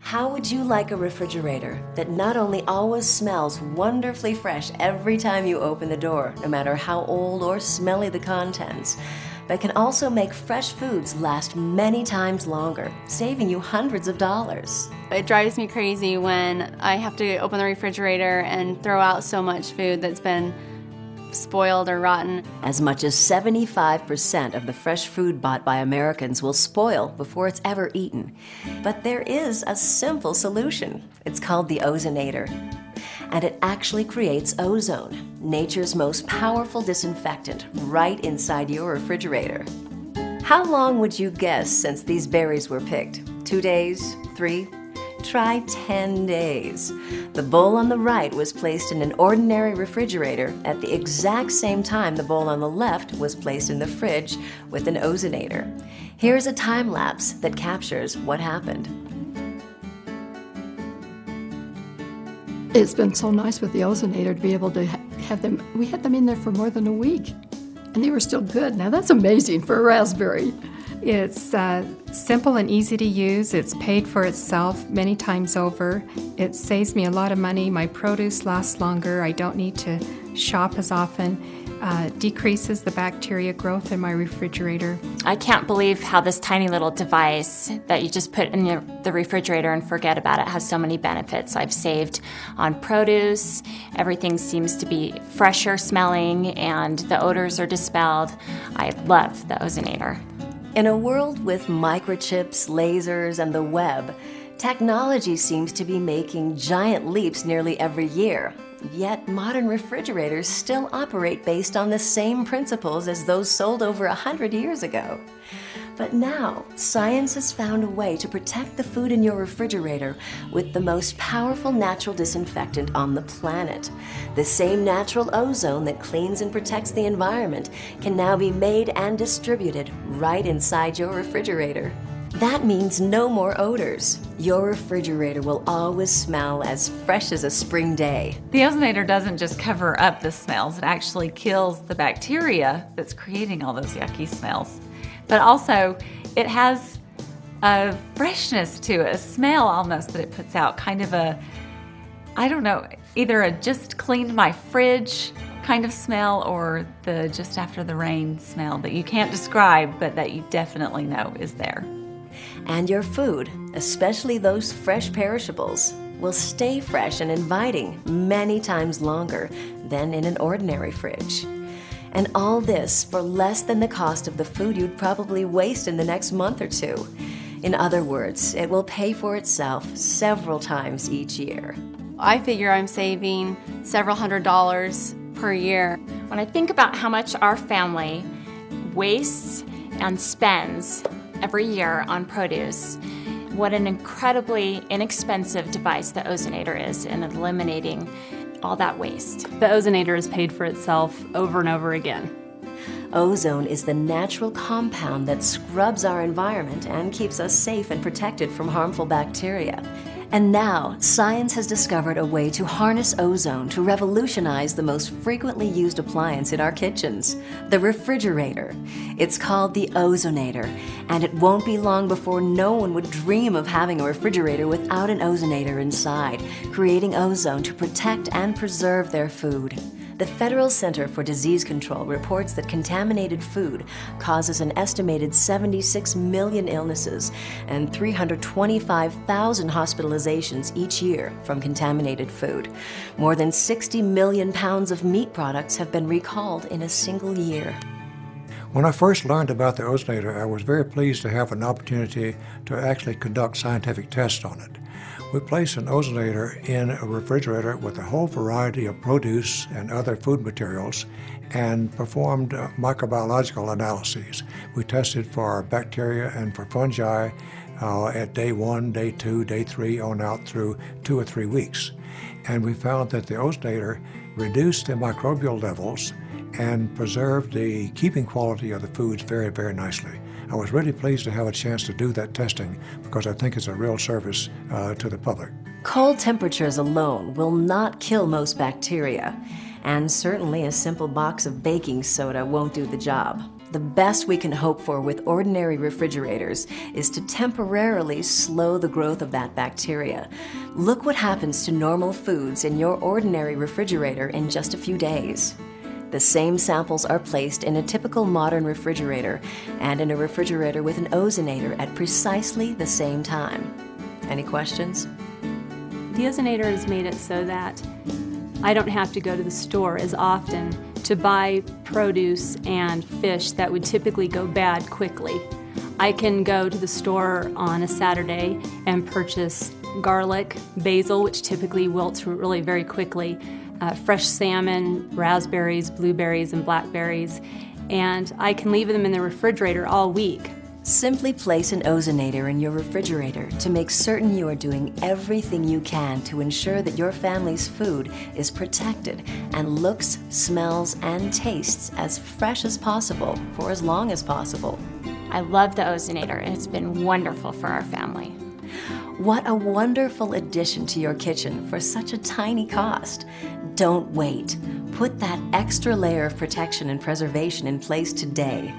How would you like a refrigerator that not only always smells wonderfully fresh every time you open the door, no matter how old or smelly the contents, but can also make fresh foods last many times longer, saving you hundreds of dollars? It drives me crazy when I have to open the refrigerator and throw out so much food that's been spoiled or rotten. As much as 75% of the fresh food bought by Americans will spoil before it's ever eaten. But there is a simple solution. It's called the Ozonator. And it actually creates ozone, nature's most powerful disinfectant, right inside your refrigerator. How long would you guess since these berries were picked? 2 days? 3? Try 10 days. The bowl on the right was placed in an ordinary refrigerator at the exact same time the bowl on the left was placed in the fridge with an ozonator. Here's a time lapse that captures what happened. It's been so nice with the ozonator to be able to have them. We had them in there for more than a week, and they were still good. Now that's amazing for a raspberry. It's simple and easy to use. It's paid for itself many times over. It saves me a lot of money. My produce lasts longer. I don't need to shop as often. Decreases the bacteria growth in my refrigerator. I can't believe how this tiny little device that you just put in the refrigerator and forget about it has so many benefits. I've saved on produce. Everything seems to be fresher smelling and the odors are dispelled. I love the Ozonator. In a world with microchips, lasers, and the web, technology seems to be making giant leaps nearly every year. Yet modern refrigerators still operate based on the same principles as those sold over 100 years ago. But now, science has found a way to protect the food in your refrigerator with the most powerful natural disinfectant on the planet. The same natural ozone that cleans and protects the environment can now be made and distributed right inside your refrigerator. That means no more odors. Your refrigerator will always smell as fresh as a spring day. The Ozonator doesn't just cover up the smells, it actually kills the bacteria that's creating all those yucky smells. But also, it has a freshness to it, a smell almost that it puts out, kind of a, I don't know, either a just cleaned my fridge kind of smell or the just after the rain smell that you can't describe, but that you definitely know is there. And your food, especially those fresh perishables, will stay fresh and inviting many times longer than in an ordinary fridge. And all this for less than the cost of the food you'd probably waste in the next month or two. In other words, it will pay for itself several times each year. I figure I'm saving several $100s per year. When I think about how much our family wastes and spends every year on produce, what an incredibly inexpensive device the Ozonator is in eliminating all that waste. The Ozonator has paid for itself over and over again. Ozone is the natural compound that scrubs our environment and keeps us safe and protected from harmful bacteria. And now, science has discovered a way to harness ozone to revolutionize the most frequently used appliance in our kitchens, the refrigerator. It's called the Ozonator, and it won't be long before no one would dream of having a refrigerator without an Ozonator inside, creating ozone to protect and preserve their food. The Federal Center for Disease Control reports that contaminated food causes an estimated 76 million illnesses and 325,000 hospitalizations each year from contaminated food. More than 60 million pounds of meat products have been recalled in a single year. When I first learned about the Ozonator, I was very pleased to have an opportunity to actually conduct scientific tests on it. We placed an Ozonator in a refrigerator with a whole variety of produce and other food materials and performed microbiological analyses. We tested for bacteria and for fungi at day 1, day 2, day 3, on out through 2 or 3 weeks. And we found that the Ozonator reduced the microbial levels and preserved the keeping quality of the foods very, very nicely. I was really pleased to have a chance to do that testing because I think it's a real service to the public. Cold temperatures alone will not kill most bacteria, and certainly a simple box of baking soda won't do the job. The best we can hope for with ordinary refrigerators is to temporarily slow the growth of that bacteria. Look what happens to normal foods in your ordinary refrigerator in just a few days. The same samples are placed in a typical modern refrigerator and in a refrigerator with an ozonator at precisely the same time. Any questions? The Ozonator has made it so that I don't have to go to the store as often to buy produce and fish that would typically go bad quickly. I can go to the store on a Saturday and purchase garlic, basil, which typically wilts really very quickly, fresh salmon, raspberries, blueberries, and blackberries, and I can leave them in the refrigerator all week. Simply place an ozonator in your refrigerator to make certain you are doing everything you can to ensure that your family's food is protected and looks, smells, and tastes as fresh as possible for as long as possible. I love the Ozonator. It's been wonderful for our family. What a wonderful addition to your kitchen for such a tiny cost. Don't wait. Put that extra layer of protection and preservation in place today.